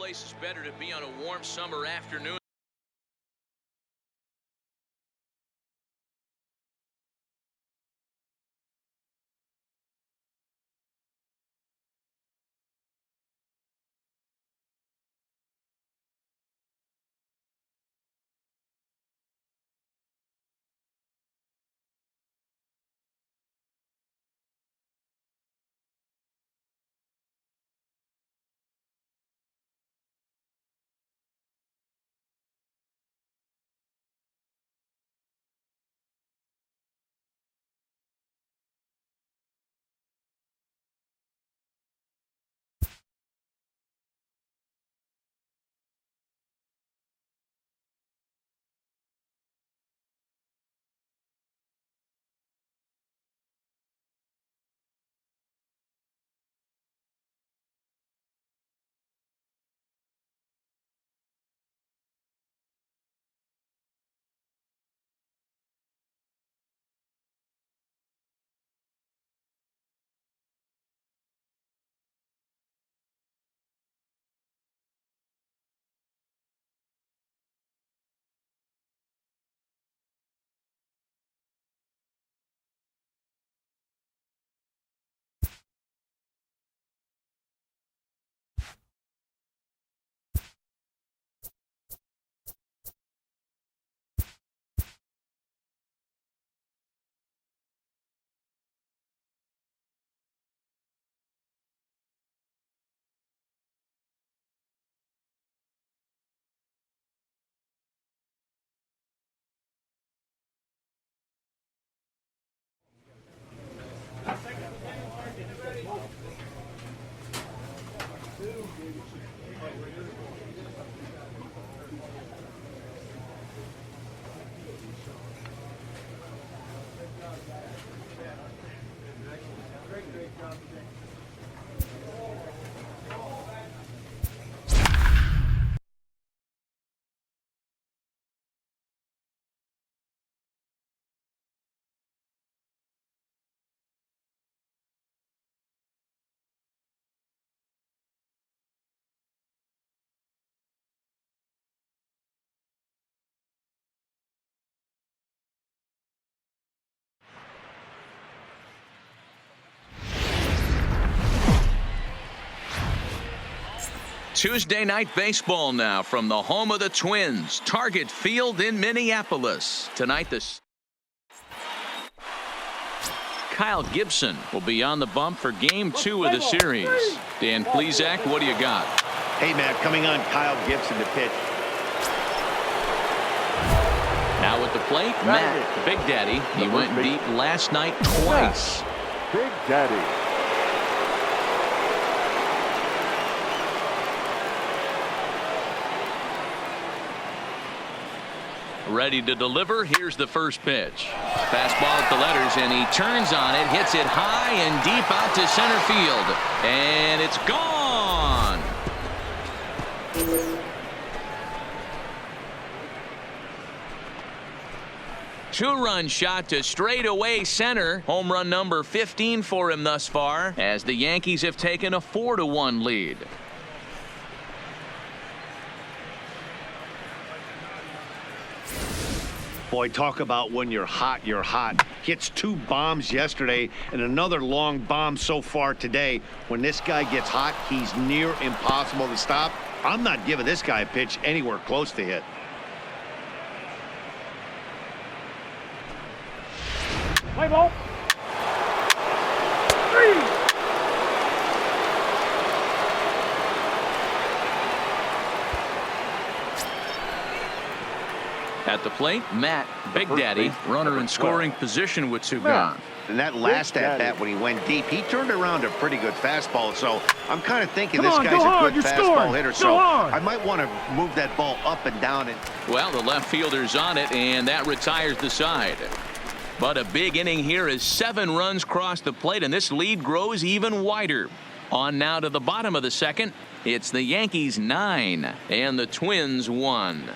place is better to be on a warm summer afternoon. Tuesday night baseball now from the home of the Twins, Target Field in Minneapolis. Tonight, Kyle Gibson will be on the bump for Game 2 of the series. Dan Plesac, what do you got? Hey, Matt, coming on, Kyle Gibson to pitch. Now at the plate, Matt Big Daddy. He went deep last night twice. Big Daddy. Ready to deliver. Here's the first pitch. Fastball at the letters, and he turns on it, hits it high and deep out to center field. And it's gone. Two-run shot to straightaway center. Home run number 15 for him thus far, as the Yankees have taken a 4-1 lead. Boy, talk about when you're hot, you're hot. Hits 2 bombs yesterday and another long bomb so far today. When this guy gets hot, he's near impossible to stop. I'm not giving this guy a pitch anywhere close to hit. Play ball. 3. At the plate, Matt Big Daddy, runner in scoring position with 2 gone. And that last at-bat when he went deep, he turned around a pretty good fastball. So I'm kind of thinking this guy's a good fastball hitter. So I might want to move that ball up and down. Well, the left fielder's on it, and that retires the side. But a big inning here as 7 runs cross the plate, and this lead grows even wider. On now to the bottom of the second. It's the Yankees 9 and the Twins 1.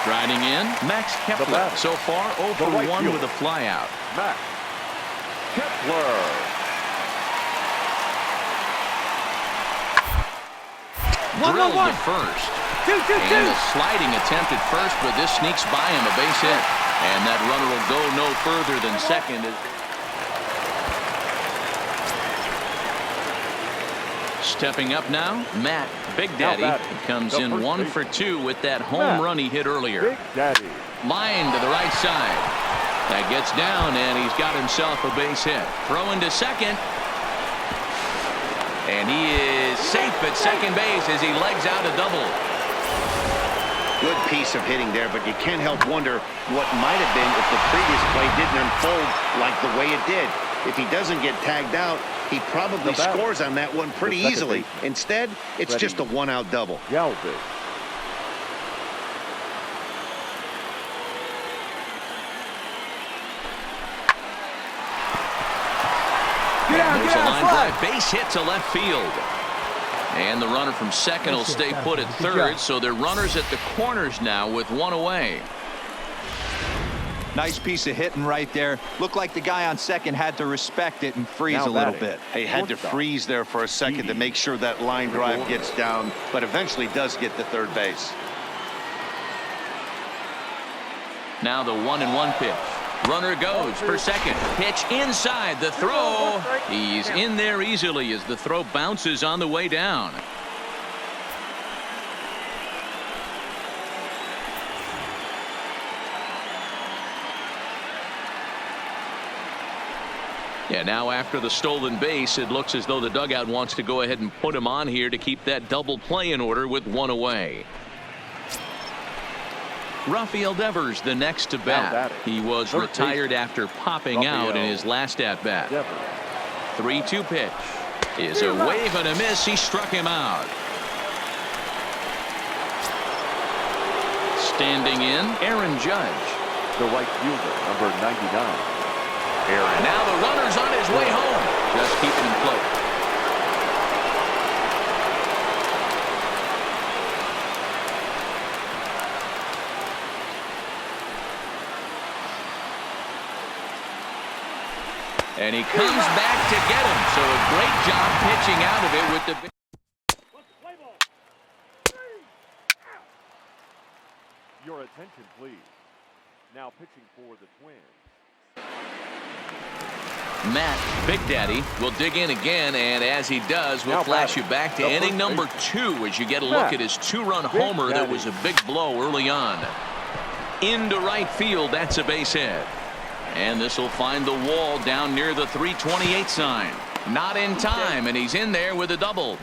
Striding in, Max Kepler. So far, 0 for 1 with a flyout. Max Kepler. Drilled to first. And a sliding attempt at first, but this sneaks by him, a base hit. And that runner will go no further than second. Stepping up now, Matt Big Daddy comes in 1 for 2 with that home run he hit earlier. Big Daddy. Line to the right side. That gets down, and he's got himself a base hit. Throwing to second. And he is safe at second base as he legs out a double. Good piece of hitting there, but you can't help wonder what might have been if the previous play didn't unfold like the way it did. If he doesn't get tagged out, he probably scores on that one pretty easily. Instead, it's just a one-out double. Galvin. There's a line drive base hit to left field. And the runner from second will stay put at third, so they're runners at the corners now with 1 away. Nice piece of hitting right there. Looked like the guy on second had to respect it and freeze a little bit. He had to freeze there for a second to make sure that line drive gets down, but eventually does get to third base. Now the 1-1 pitch. Runner goes for second. Pitch inside. The throw. He's in there easily as the throw bounces on the way down. Yeah, now after the stolen base, it looks as though the dugout wants to go ahead and put him on here to keep that double play in order with 1 away. Rafael Devers the next to bat. He was retired after popping out in his last at bat. 3-2 pitch is a wave and a miss. He struck him out. Standing in, Aaron Judge. The right fielder, number 99. Aaron. Now the runner's on his way home. Just keeping him close. And he comes back to get him. So a great job pitching out of it with the. Your attention, please. Now pitching for the Twins. Matt Big Daddy will dig in again, and as he does, we'll flash you back to inning number 2 as you get a look at his 2-run homer that was a big blow early on. Into right field, that's a base hit. And this will find the wall down near the 328 sign. Not in time, and he's in there with a double.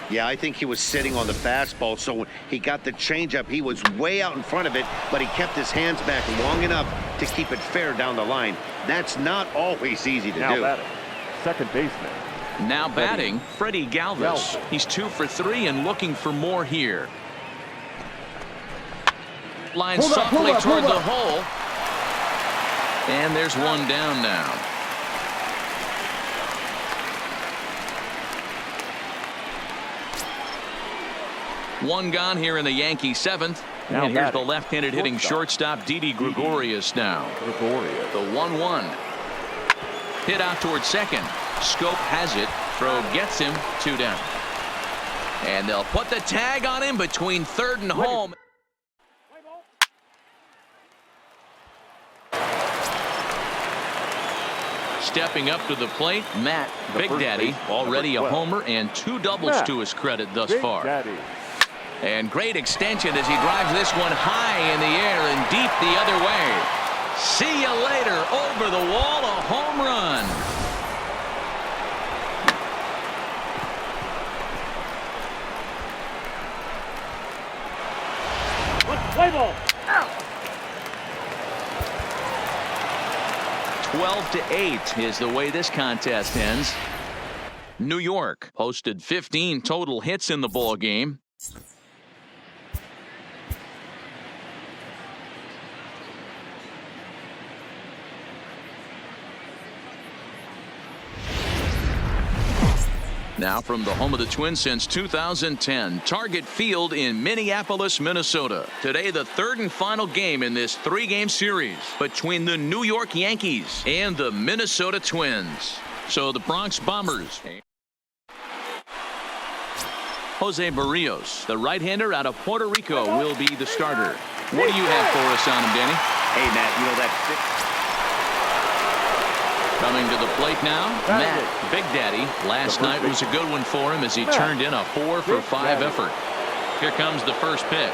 Yeah, I think he was sitting on the fastball, so when he got the changeup, he was way out in front of it, but he kept his hands back long enough to keep it fair down the line. That's not always easy to do. Batting, second baseman. Now batting, Freddie Galvis. He's 2 for 3 and looking for more here. Line softly toward the hole. And there's one down now. One gone here in the Yankee 7th. And here's the left-handed hitting shortstop Didi Gregorius now. The 1-1. Hit out towards second. Scope has it. Throw gets him. 2 down. And they'll put the tag on him between third and home. Stepping up to the plate, Matt Big Daddy, already a homer and 2 doubles to his credit thus far. And great extension as he drives this one high in the air and deep the other way. See you later. Over the wall, a home run. Play ball. 12-8 is the way this contest ends. New York posted 15 total hits in the ball game. Now from the home of the Twins since 2010, Target Field in Minneapolis, Minnesota. Today, the third and final game in this three-game series between the New York Yankees and the Minnesota Twins. So the Bronx Bombers. Jose Barrios, the right-hander out of Puerto Rico, will be the starter. What do you have for us on him, Danny? Hey, Matt, you know that. Coming to the plate now, Matt Big Daddy. Last night was a good one for him as he turned in a 4-for-5 effort. Here comes the first pitch.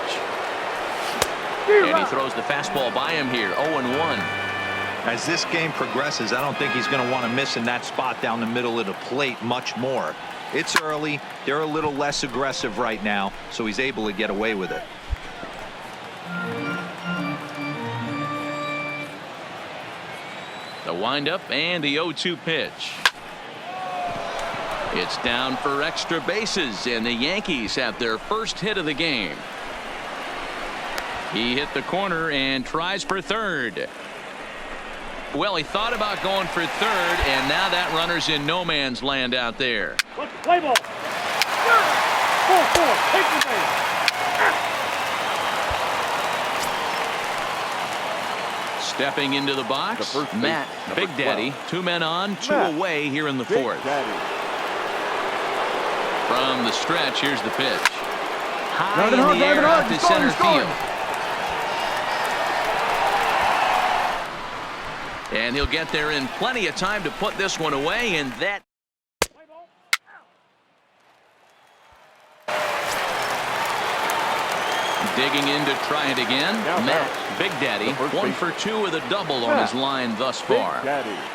And he throws the fastball by him here, 0-1. As this game progresses, I don't think he's going to want to miss in that spot down the middle of the plate much more. It's early. They're a little less aggressive right now, so he's able to get away with it. The windup and the 0-2 pitch. It's down for extra bases, and the Yankees have their first hit of the game. He hit the corner and tries for third. Well, he thought about going for third, and now that runner's in no man's land out there. Let's play ball. 4-4. Take the base. Stepping into the box, Matt Big Daddy. 2 men on, 2 away here in the fourth. From the stretch, here's the pitch. High in the air out to center field. And he'll get there in plenty of time to put this one away, and that. Digging in to try it again. Matt Big Daddy, 1 for 2 with a double on his line thus far.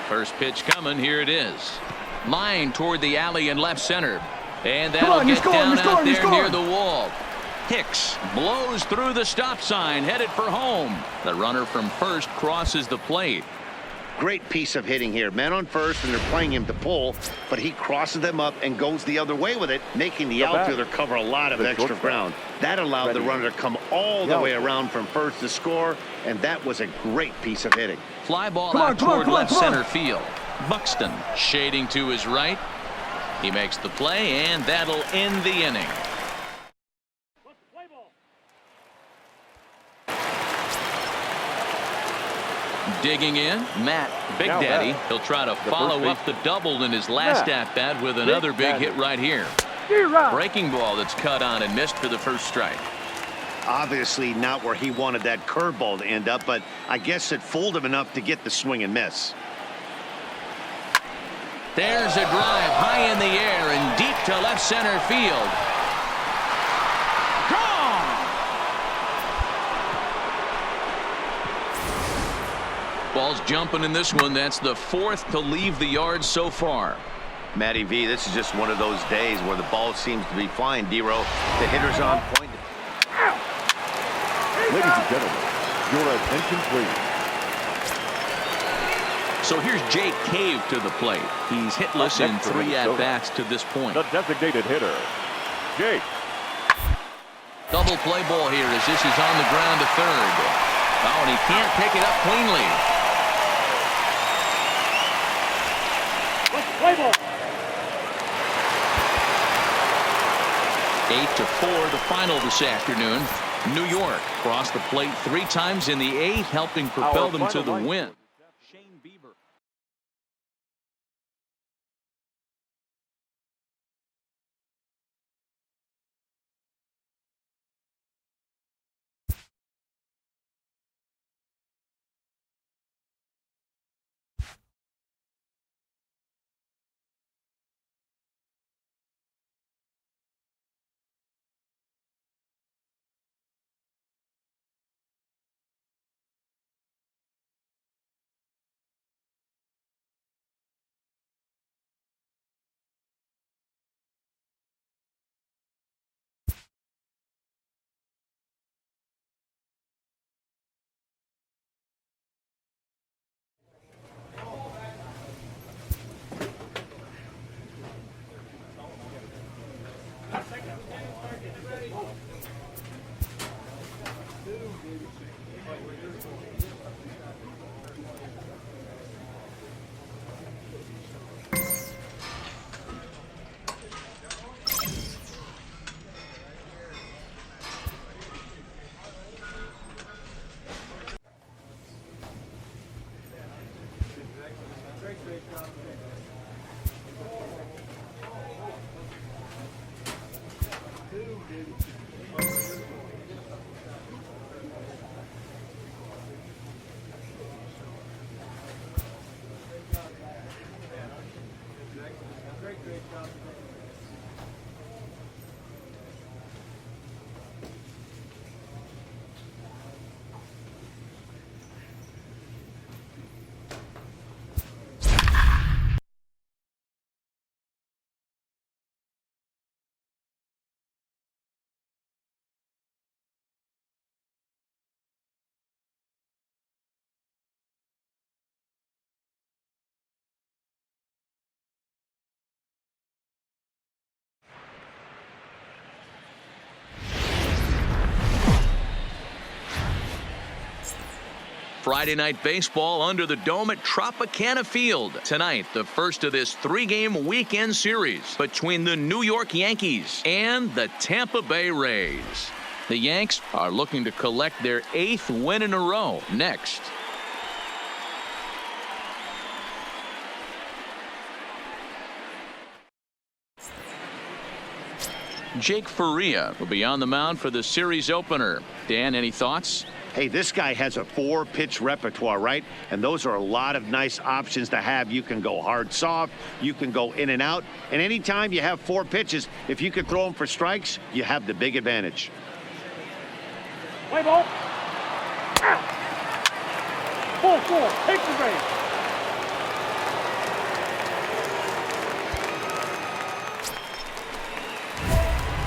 First pitch coming. Here it is. Line toward the alley in left center. And that'll get down out there near the wall. Hicks blows through the stop sign, headed for home. The runner from first crosses the plate. Great piece of hitting here. Men on first, and they're playing him to pull, but he crosses them up and goes the other way with it, making the outfielder cover a lot of extra ground. That allowed the runner to come all the way around from first to score, and that was a great piece of hitting. Fly ball out toward left center field. Buxton shading to his right. He makes the play, and that'll end the inning. Digging in, Matt Big Daddy. He'll try to follow up the double in his last at-bat with another big hit right here. Breaking ball that's cut on and missed for the first strike. Obviously not where he wanted that curveball to end up, but I guess it fooled him enough to get the swing and miss. There's a drive high in the air and deep to left center field. Ball's jumping in this one. That's the 4th to leave the yard so far. Matty V, this is just one of those days where the ball seems to be flying. D-Row, the hitter's on point. Ladies and gentlemen, your attention please. So here's Jake Cave to the plate. He's hitless in 3 at-bats to this point. The designated hitter, Jake. Double play ball here as this is on the ground to third. Oh, and he can't pick it up cleanly. Play ball. 8-4 the final this afternoon. New York crossed the plate 3 times in the 8th, helping propel them to the win. Friday Night Baseball under the dome at Tropicana Field. Tonight, the first of this 3-game weekend series between the New York Yankees and the Tampa Bay Rays. The Yanks are looking to collect their 8th win in a row next. Jake Faria will be on the mound for the series opener. Dan, any thoughts? Hey, this guy has a 4-pitch repertoire, right? And those are a lot of nice options to have. You can go hard, soft. You can go in and out. And anytime you have 4 pitches, if you could throw them for strikes, you have the big advantage. Play ball. Out. Full forward. Take the base.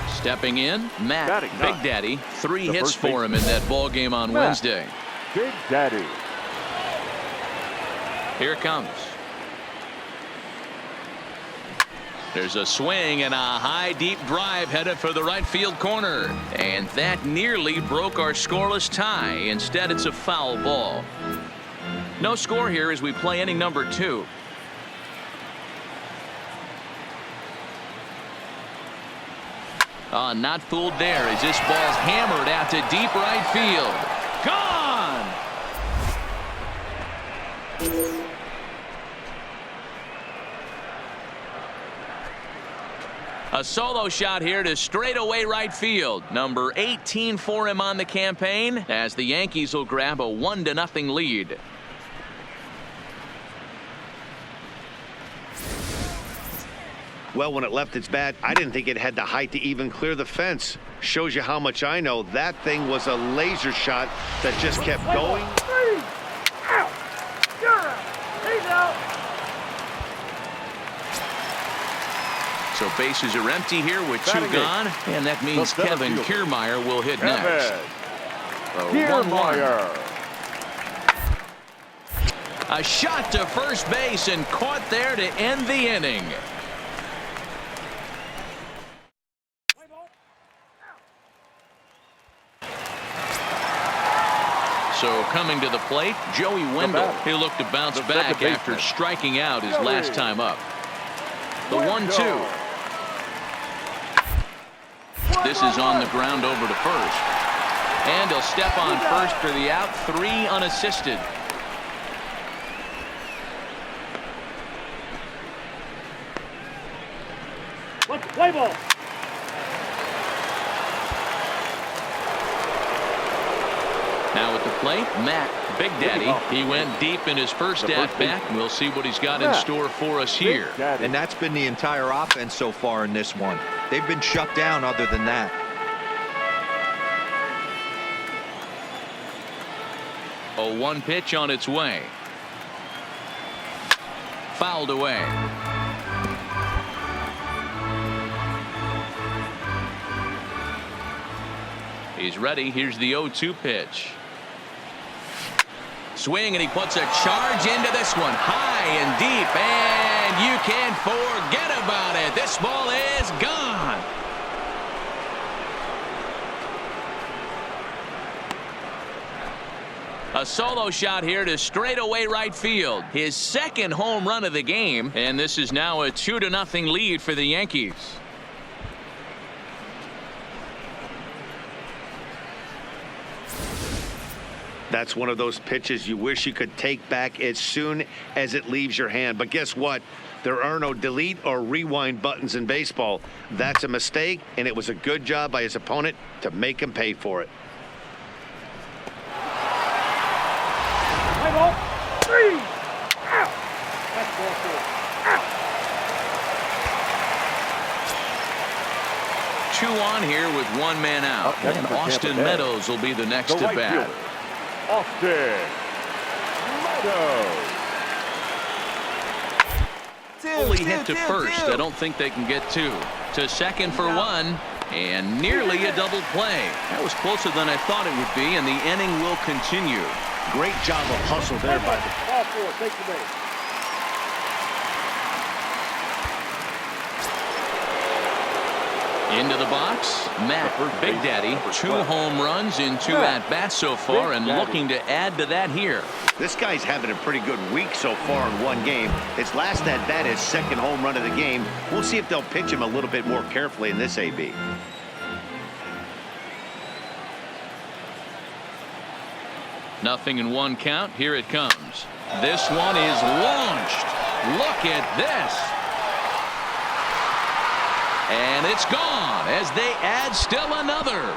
Stepping in, Matt Batting Big nine. Daddy. 3 The hits first for him in that ball game on Matt Wednesday. Big Daddy. Here it comes. There's a swing and a high deep drive headed for the right field corner. And that nearly broke our scoreless tie. Instead, it's a foul ball. No score here as we play inning number 2. Not fooled there as this ball's hammered out to deep right field. Gone! A solo shot here to straightaway right field. Number 18 for him on the campaign as the Yankees will grab a 1-0 lead. Well, when it left its bat, I didn't think it had the height to even clear the fence. Shows you how much I know. That thing was a laser shot that just kept going. Out. You're out. He's out. So bases are empty here with 2 Batting gone, and that means The center Kevin fielder. Kiermaier will hit next. Kevin 1-1. Kiermaier. A shot to first base and caught there to end the inning. So coming to the plate, Joey Wendell. He looked to bounce back after striking out his last time up. The 1-2. This is on the ground over to first. And he'll step on first for the out. 3 unassisted. Let's play ball. Now at the plate, Matt Big Daddy. He went deep in his first at-bat. We'll see what he's got in store for us here. And that's been the entire offense so far in this one. They've been shut down other than that. A 1 pitch on its way. Fouled away. He's ready. Here's the 0-2 pitch. Swing, and he puts a charge into this one. High and deep, and you can't forget about it. This ball is gone. A solo shot here to straightaway right field. His 2nd home run of the game, and this is now a 2-0 lead for the Yankees. That's one of those pitches you wish you could take back as soon as it leaves your hand. But guess what? There are no delete or rewind buttons in baseball. That's a mistake, and it was a good job by his opponent to make him pay for it. Play ball. 3. Out. That's ball 4. Out. 2 on here with 1 man out. Up next And for Austin Tampa Bay. Meadows will be the next The at right bat. fielder, Austin Meadows. Only hit to first. I don't think they can get 2. To second for 1. And nearly a double play. That was closer than I thought it would be, and the inning will continue. Great job of hustle there by the... Ball 4. Take the base. Into the box, Matt Big Daddy. 2 home runs in 2 at-bats so far, and looking to add to that here. This guy's having a pretty good week so far in 1 game. His last at-bat, his 2nd home run of the game. We'll see if they'll pitch him a little bit more carefully in this AB. Nothing in 1 count. Here it comes. This one is launched. Look at this. And it's gone as they add still another.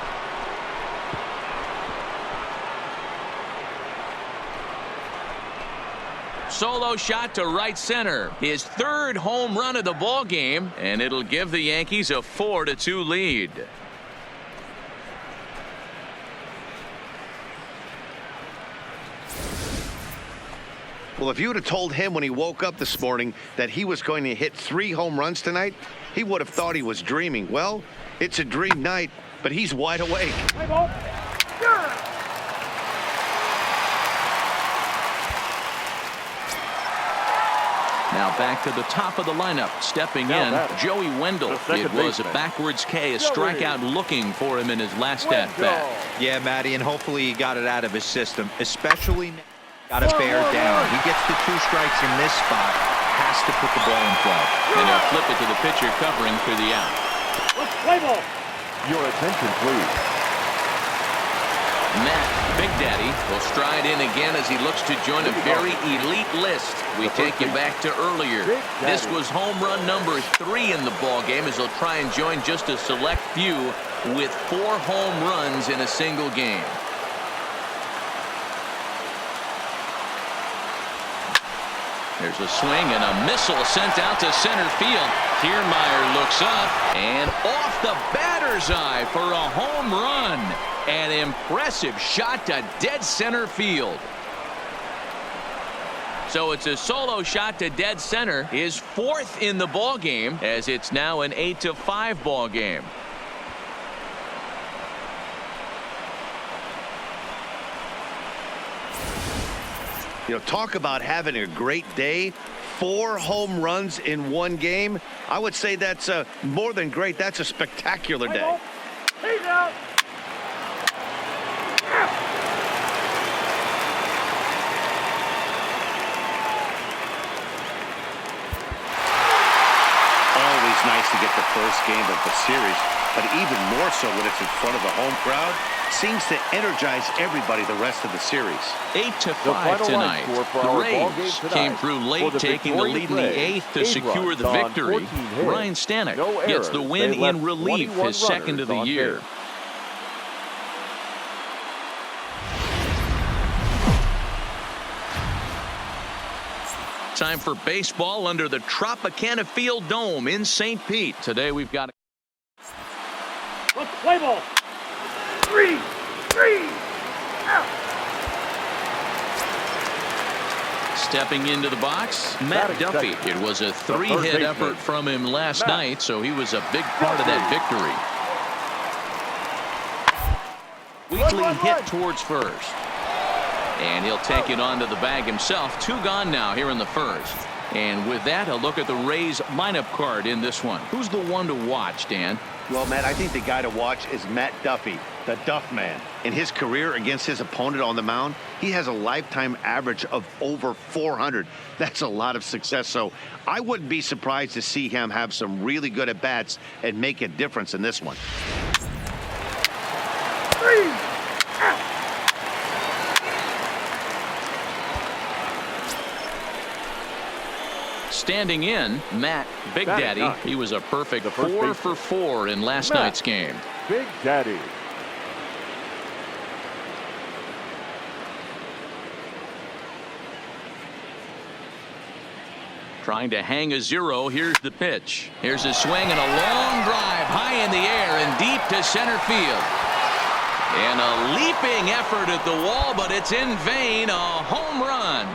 Solo shot to right center. His 3rd home run of the ball game, and it'll give the Yankees a 4-2 lead. Well, if you would have told him when he woke up this morning that he was going to hit 3 home runs tonight, he would have thought he was dreaming. Well, it's a dream night, but he's wide awake. Now back to the top of the lineup. Stepping in, Joey Wendell. It was a backwards K, a strikeout looking for him in his last at-bat. Yeah, Matty, and hopefully he got it out of his system, especially got to bear down. He gets the 2 strikes in this spot, has to put the ball in play. And they'll flip it to the pitcher covering for the out. Your attention, please. Matt Big Daddy will stride in again as he looks to join a very elite list. We take you back to earlier. This was home run number 3 in the ball game as he'll try and join just a select few with 4 home runs in a single game. There's a swing and a missile sent out to center field. Kiermaier looks up and off the batter's eye for a home run. An impressive shot to dead center field. So it's a solo shot to dead center, his 4th in the ball game, as it's now an 8-5 ball game. You know, talk about having a great day. 4 home runs in 1 game. I would say that's more than great. That's a spectacular day. Always nice to get the first game of the series, but even more so when it's in front of the home crowd. Seems to energize everybody the rest of the series. 8-5 tonight. The Rays came through late, taking the lead in the 8th to secure the victory. Ryan Stanek gets the win in relief, his 2nd of the year. Time for baseball under the Tropicana Field Dome in St. Pete. Today we've got Play ball. 3 out. stepping into the box, Matt Duffy. It was a 3-hit effort from him last night, so he was a big part of that victory. Wheatley hit towards first. And he'll take it onto the bag himself. 2 gone now here in the first. And with that, a look at the Rays lineup card in this one. Who's the one to watch, Dan? Well, Matt, I think the guy to watch is Matt Duffy, the Duff Man. In his career against his opponent on the mound, he has a lifetime average of over 400. That's a lot of success. So I wouldn't be surprised to see him have some really good at-bats and make a difference in this one. 3 out. Standing in, Matt Big Daddy. He was a perfect 4 for 4 in last night's game. Big Daddy. Trying to hang a 0. Here's the pitch. Here's a swing and a long drive high in the air and deep to center field. And a leaping effort at the wall, but it's in vain. A home run.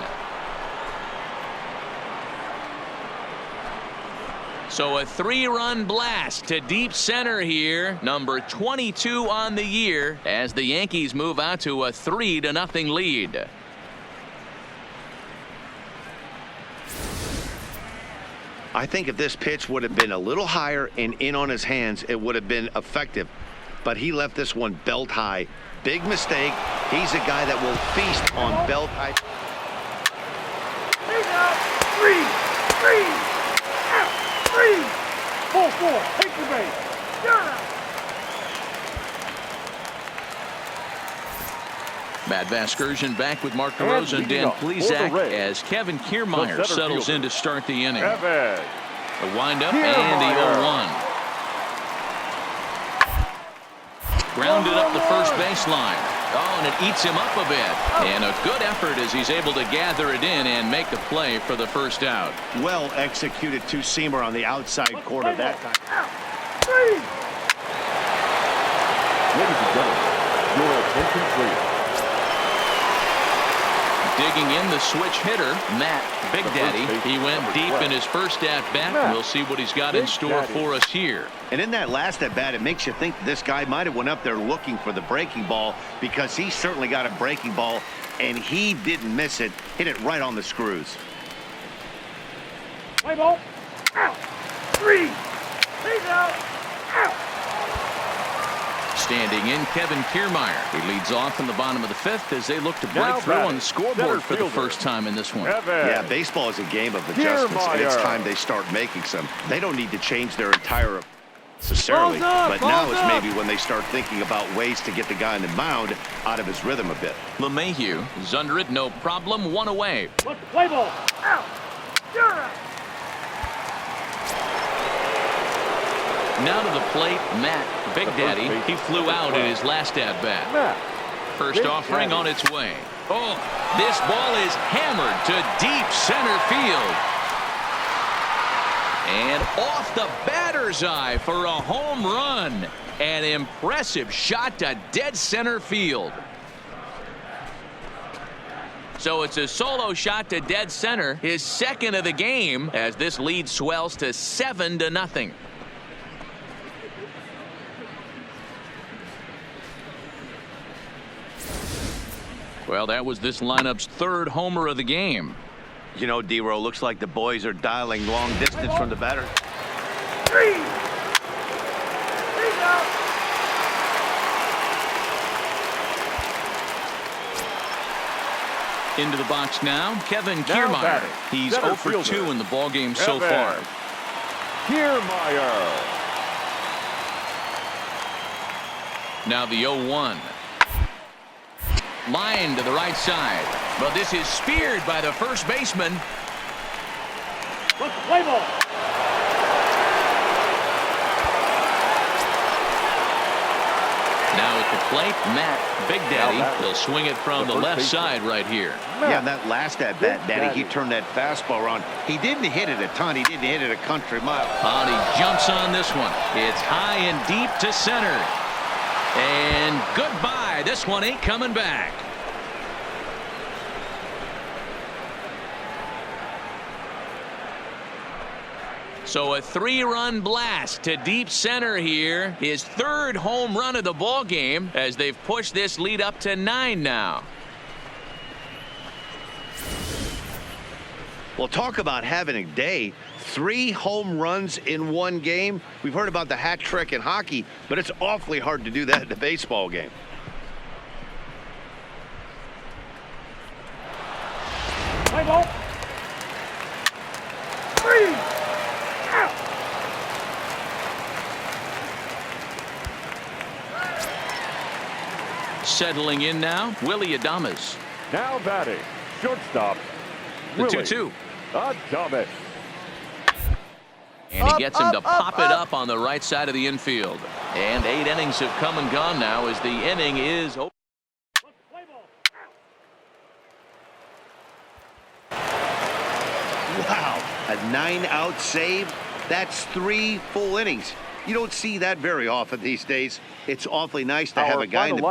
So a 3-run blast to deep center here. Number 22 on the year as the Yankees move out to a 3-0 lead. I think if this pitch would have been a little higher and in on his hands, it would have been effective. But he left this one belt high. Big mistake. He's a guy that will feast on belt high. Three. Full four. Take the base. You're out. Matt Vasgersian back with Mark DeRosa and Dan Plesac as Kevin Kiermaier settles in to start the inning. Kevin. The windup and the 0-1. Grounded up the first baseline. Oh, and it eats him up a bit. And a good effort as he's able to gather it in and make the play for the first out. Well executed two-seamer on the outside corner that time. Ladies and gentlemen, your attention please. Digging in the switch hitter, Matt Big Daddy. He went deep in his first at-bat. We'll see what he's got in store for us here. And in that last at-bat, it makes you think this guy might have went up there looking for the breaking ball, because he certainly got a breaking ball, and he didn't miss it. Hit it right on the screws. Play ball. Out. Three. He's out. Out. Standing in, Kevin Kiermaier. He leads off in the bottom of the fifth as they look to break through on the scoreboard for the first time in this one. Yeah, baseball is a game of adjustments, and it's time they start making some. They don't need to change their entire necessarily, but now is maybe when they start thinking about ways to get the guy on the mound out of his rhythm a bit. LeMahieu is under it, no problem, one away. Let's play ball. Out. You're out. Now to the plate, Matt Big Daddy. He flew out in his last at-bat. First offering on its way. Oh, this ball is hammered to deep center field. And off the batter's eye for a home run. An impressive shot to dead center field. So it's a solo shot to dead center, his second of the game, as this lead swells to 7-0. Well, that was this lineup's third homer of the game. You know, D-Row, looks like the boys are dialing long distance from the batter. Three. He's out. Into the box now, Kevin Kiermaier. He's 0 for 2 in the ballgame so far. Kiermaier. Now the 0-1. Line to the right side, but this is speared by the first baseman. Let's play ball. Now at the plate, Matt Big Daddy. He'll swing it from the left side right here. Yeah, that last at-bat, Daddy, he turned that fastball around. He didn't hit it a ton. He didn't hit it a country mile. And he jumps on this one. It's high and deep to center. And goodbye. This one ain't coming back. So a 3-run blast to deep center here. His third home run of the ball game as they've pushed this lead up to 9 now. Well, talk about having a day. 3 home runs in one game. We've heard about the hat trick in hockey, but it's awfully hard to do that in a baseball game. Play ball. Three. Out. Settling in now, Willie Adames. Now batting, shortstop. The 2-2. Adames. And he gets him to pop it up on the right side of the infield. And 8 innings have come and gone now as the inning is over. Wow, a 9-out save. That's 3 full innings. You don't see that very often these days. It's awfully nice to have a guy in the